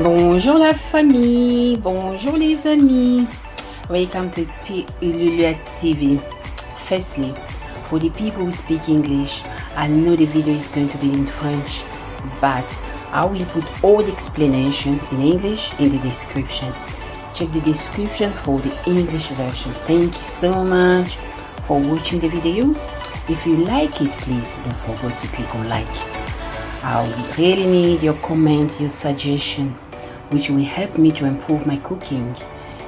Bonjour la famille, bonjour les amis. Welcome to Illulia TV. Firstly, for the people who speak English, I know the video is going to be in French, but I will put all the explanation in English in the description. Check the description for the English version. Thank you so much for watching the video. If you like it, please don't forget to click on like. I really need your comment, your suggestion, which will help me to improve my cooking.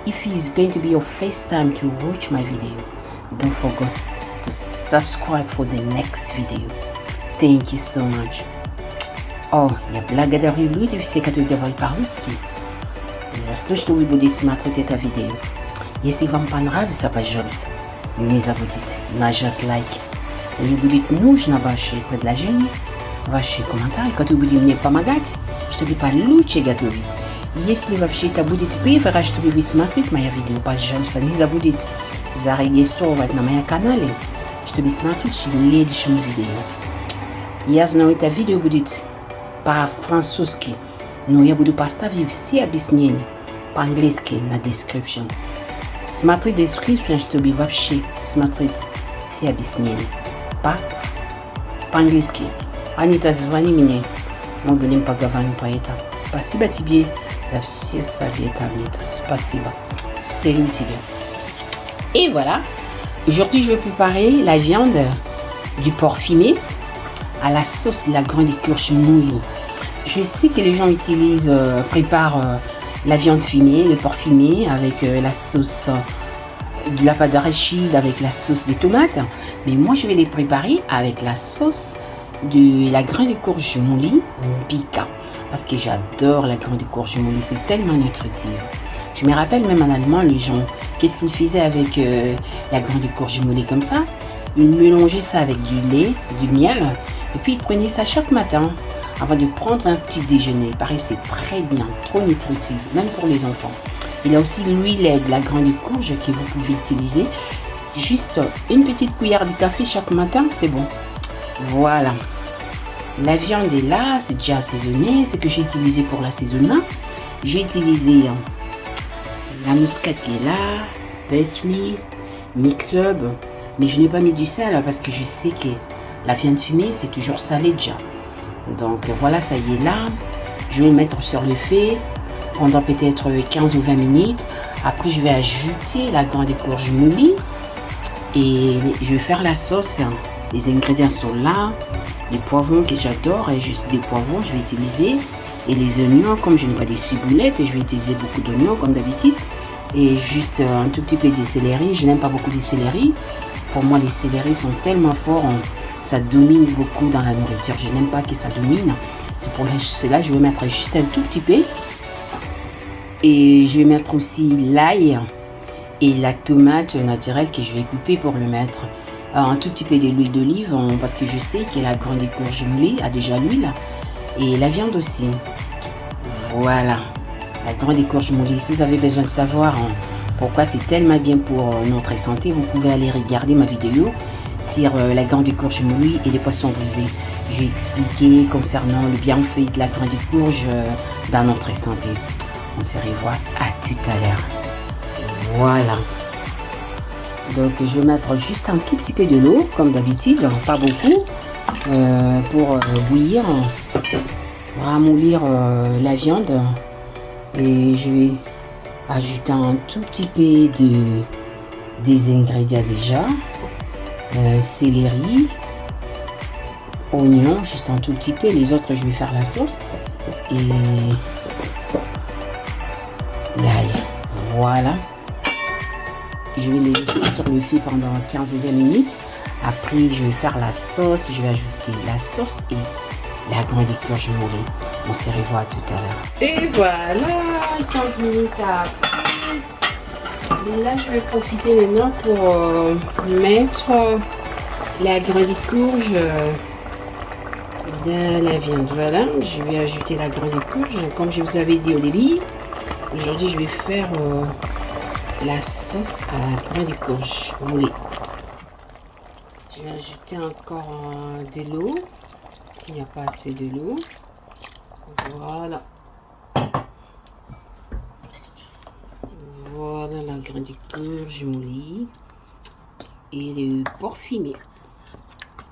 If it's going to be your first time to watch my video, don't forget to subscribe for the next video. Thank you so much. Oh, я благодарю люди, все, которые говорят по-русски. За то, что вы будете смотреть эту видео. Если вам понравится, пожалуйста, не забудьте нажать лайк. Мне будет нужно ваши предложения, ваши комментарии, которые будут мне помогать, чтобы получше готовить. Если вообще это будет первый раз, чтобы вы смотрите мои видео, пожалуйста, не забудьте зарегистрировать на моем канале, чтобы смотреть следующее видео. Я знаю, это видео будет по-французски, но я буду поставить все объяснения по-английски на description. Смотрите description, чтобы вообще смотреть все объяснения по-английски. Анита, звони мне, мы будем поговорить по этому. Спасибо тебе за все советы, Анита. Спасибо. Salut тебе. Et voilà. Aujourd'hui, je vais préparer la viande du porc fumé à la sauce de la grande écorche moulée. Je sais que les gens préparent la viande fumée, le porc fumé avec la sauce de la pâte d'arachide, avec la sauce des tomates. Mais moi, je vais les préparer avec la sauce de la grande écorche moulée, pica. Parce que j'adore la grande écorche moulée, c'est tellement nutritif. Je me rappelle même en allemand, les gens, qu'est-ce qu'ils faisaient avec la grande écorche moulée comme ça? Ils mélangeaient ça avec du lait, du miel, et puis ils prenaient ça chaque matin avant de prendre un petit déjeuner. Pareil, c'est très bien, trop nutritif, même pour les enfants. Il y a aussi l'huile de la grande écorche que vous pouvez utiliser. Juste une petite cuillère de café chaque matin, c'est bon. Voilà. La viande est là, c'est déjà assaisonné. C'est que j'ai utilisé pour l'assaisonnement. J'ai utilisé la muscade qui est là, parsley, mix-up. Mais je n'ai pas mis du sel parce que je sais que la viande fumée, c'est toujours salé déjà. Donc voilà, ça y est là. Je vais le mettre sur le feu pendant peut-être 15 ou 20 minutes. Après, je vais ajouter la grande écorche moulée. Et je vais faire la sauce. Les ingrédients sont là. Les poivrons que j'adore, et juste des poivrons, je vais utiliser. Et les oignons, comme je n'ai pas des ciboulettes, je vais utiliser beaucoup d'oignons comme d'habitude. Et juste un tout petit peu de céleri. Je n'aime pas beaucoup de céleri. Pour moi, les céleris sont tellement forts. Ça domine beaucoup dans la nourriture. Je n'aime pas que ça domine. C'est pour cela je vais mettre juste un tout petit peu. Et je vais mettre aussi l'ail et la tomate naturelle que je vais couper pour le mettre. Un tout petit peu de l'huile d'olive parce que je sais que la grande écorche moulée a déjà l'huile. Et la viande aussi. Voilà. La grande écorche moulée. Si vous avez besoin de savoir pourquoi c'est tellement bien pour notre santé, vous pouvez aller regarder ma vidéo sur la grande écorche moulée et les poissons brisés. J'ai expliqué concernant le bienfait de la grande écorche dans notre santé. On se revoit à tout à l'heure. Voilà. Donc je vais mettre juste un tout petit peu de l'eau, comme d'habitude, pas beaucoup, pour bouillir, ramollir la viande. Et je vais ajouter un tout petit peu des ingrédients déjà. Céleri, oignon, juste un tout petit peu. Les autres, je vais faire la sauce. Et l'ail. Voilà. Je vais les laisser sur le feu pendant 15 ou 20 minutes. Après, je vais faire la sauce. Je vais ajouter la sauce et la grande écorche moulée. On se revoit tout à l'heure. Et voilà, 15 minutes après. Et là, je vais profiter maintenant pour mettre la grande écorche dans la viande. Voilà, je vais ajouter la grande écorche. Comme je vous avais dit au début, aujourd'hui, je vais faire la sauce à la grande écorche moulée. Je vais ajouter encore de l'eau parce qu'il n'y a pas assez de l'eau. Voilà. Voilà la graine de courge moulie et le porc fumé.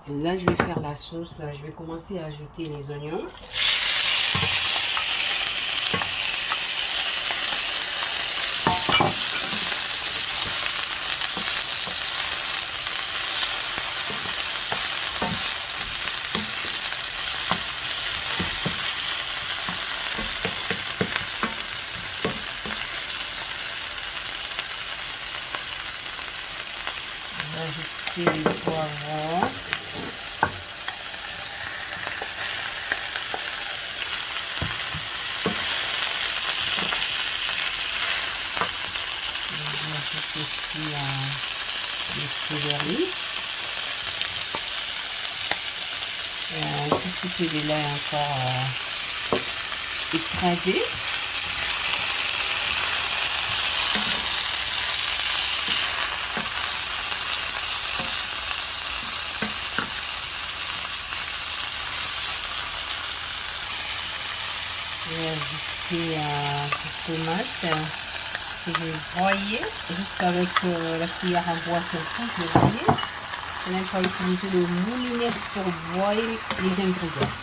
Là, je vais faire la sauce. Je vais commencer à ajouter les oignons. Ajouter les poivrons. J'ajoute aussi les céleri. Un tout petit peu de lait encore écrasé. Je vais ajouter des tomates que je vais broyer juste avec la cuillère à bois comme ça. Je vais broyer. Je n'aime pas utiliser le moulinette pour broyer les ingrédients.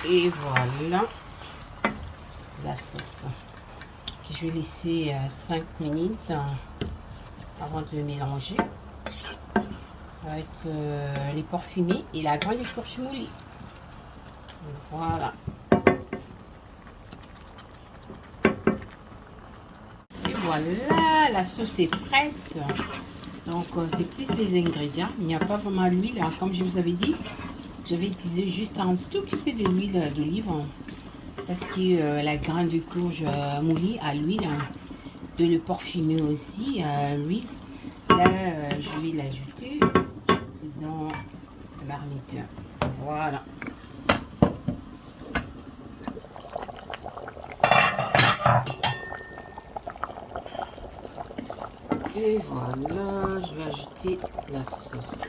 Et voilà la sauce. Je vais laisser 5 minutes avant de mélanger avec les porcs fumés et la graine de courge moulie. Voilà. Et voilà, la sauce est prête. Donc, c'est plus les ingrédients. Il n'y a pas vraiment d'huile. Comme je vous avais dit, je vais utiliser juste un tout petit peu d'huile d'olive. Parce que la graine de courge moulie à l'huile. Et le porc fumé aussi à l'huile. Là, je vais l'ajouter dans la marmite. Voilà. Et voilà, je vais ajouter la sauce.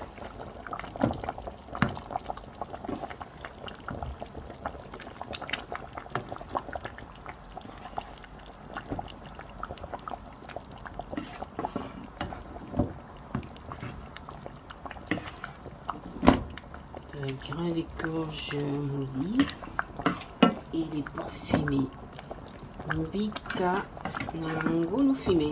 Le grain de courge moulie et les porcs fumés. Mbika na ngulu fumé.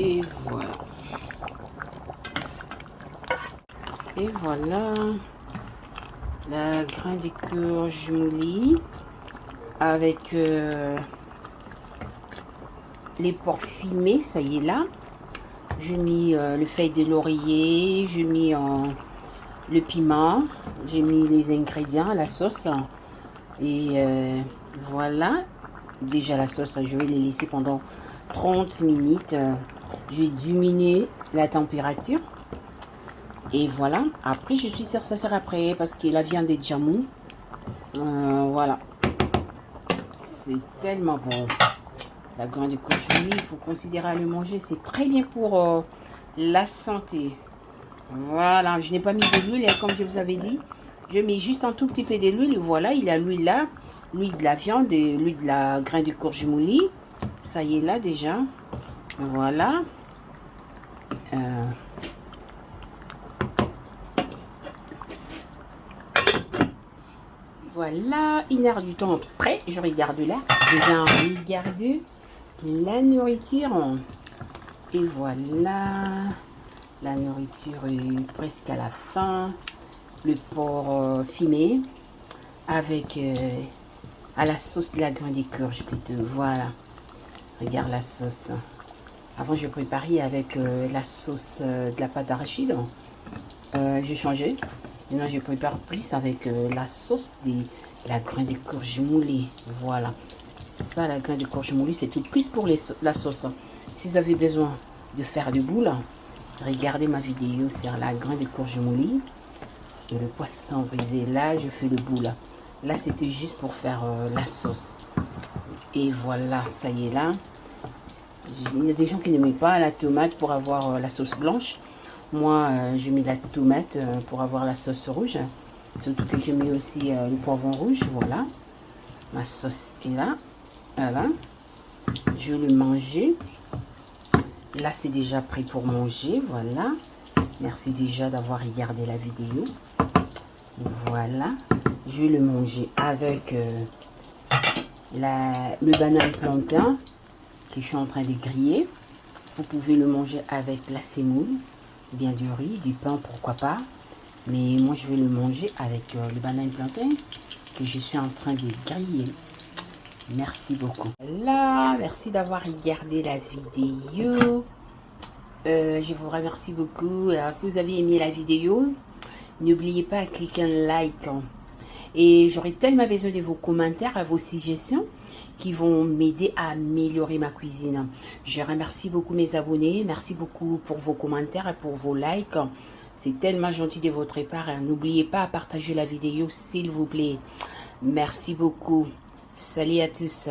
Et voilà. Et voilà la grain de courge moulie avec les porcs fumés. Ça y est là. J'ai mis le feuille de laurier, j'ai mis le piment, j'ai mis les ingrédients, la sauce. Et voilà. Déjà la sauce, je vais les laisser pendant 30 minutes. J'ai diminué la température. Et voilà. Après, je suis sûre que ça sert après parce que la viande est déjà mou. Voilà. C'est tellement bon. La graine de courge moulie, il faut considérer à le manger. C'est très bien pour la santé. Voilà. Je n'ai pas mis de l'huile, comme je vous avais dit. Je mets juste un tout petit peu de l'huile. Voilà, il a l'huile là. L'huile de la viande et l'huile de la graine de courge moulie. Ça y est là déjà. Voilà. Voilà, 1 heure du temps après, je regarde là. Je viens regarder la nourriture. Et voilà, la nourriture est presque à la fin. Le porc fumé avec à la sauce de la graine de courge plutôt. Voilà, regarde la sauce. Avant, je préparais avec la sauce de la pâte d'arachide. J'ai changé. Maintenant, je prépare plus avec la sauce de la graine de courge moulée. Voilà. Ça, la graine de courge moulée, c'est tout plus pour la sauce. Si vous avez besoin de faire du boule, regardez ma vidéo sur la graine de courge moulée et le poisson brisé. Là, je fais le boule. Là, c'était juste pour faire la sauce. Et voilà, ça y est là. Il y a des gens qui n'aiment pas la tomate pour avoir la sauce blanche. Moi, je mets la tomate pour avoir la sauce rouge. Surtout que je mets aussi le poivron rouge. Voilà. Ma sauce est là. Voilà. Je vais le manger. Là, c'est déjà prêt pour manger. Voilà. Merci déjà d'avoir regardé la vidéo. Voilà. Je vais le manger avec le banane plantain que je suis en train de griller. Vous pouvez le manger avec la semoule, bien du riz, du pain, pourquoi pas. Mais moi, je vais le manger avec le banane plantain que je suis en train de griller. Merci beaucoup. Là, merci d'avoir regardé la vidéo. Je vous remercie beaucoup. Alors, si vous avez aimé la vidéo, n'oubliez pas de cliquer un like. Et j'aurai tellement besoin de vos commentaires, vos suggestions qui vont m'aider à améliorer ma cuisine. Je remercie beaucoup mes abonnés. Merci beaucoup pour vos commentaires et pour vos likes. C'est tellement gentil de votre part. N'oubliez pas à partager la vidéo, s'il vous plaît. Merci beaucoup. Salut à tous.